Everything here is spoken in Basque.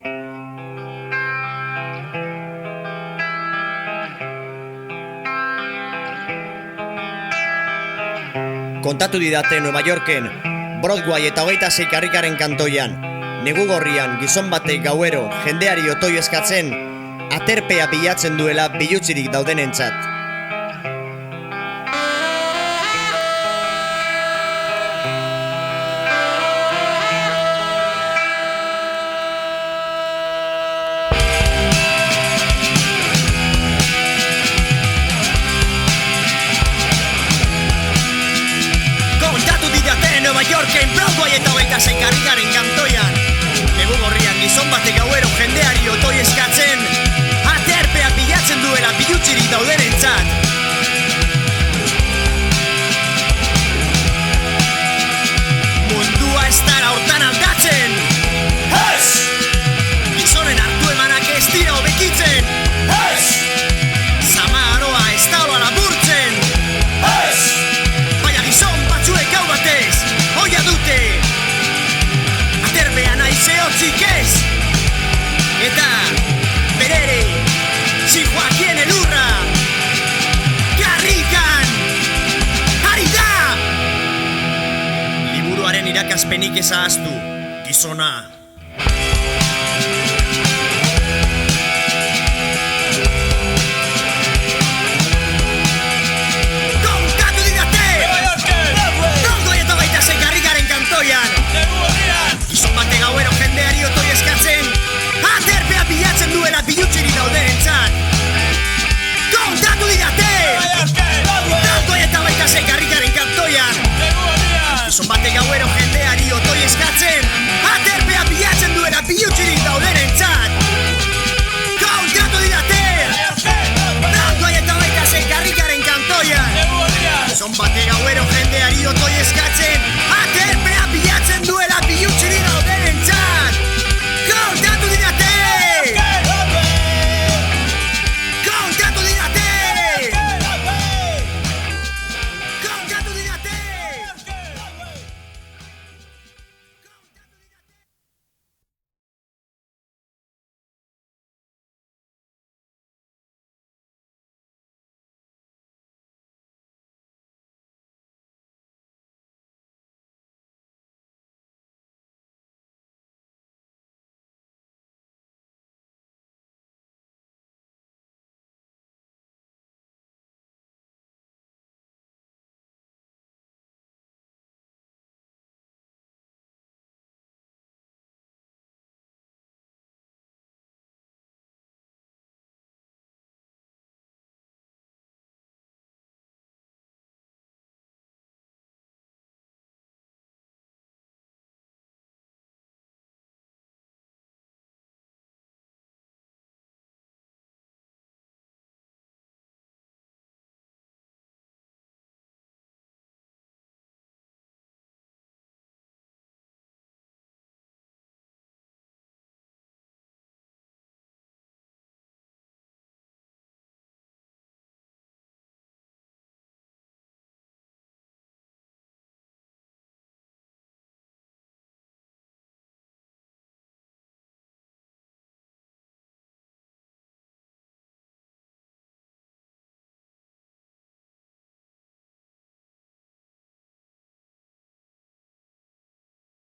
Kontatu didate Nueva Yorken, Broadway eta 26 karrikaren kantoian, negu gorrian gizon batek gauero jendeari otoi eskatzen, aterpea bilatzen duela bilutzirik daudenentzat. Nueva Yorken, Broadway eta 26 karrikaren kantoian, negu gorrian gizon batek gauero jendeari otoi eskatzen, aterpea bilatzen duela bilutzirik daudenentzat. Mundua ez dara hortan aldatzen, gizonen hartu emanak ez dira hobekitzen, zama aroa ez dagoa laburtzen, baina gizon batzuek gau batez oia dute, aterbea nahi zehotzik ez, eta berere zijoakien elurra karrikan ari da. Liburuaren irakaspenik ez ahaztu, gizona.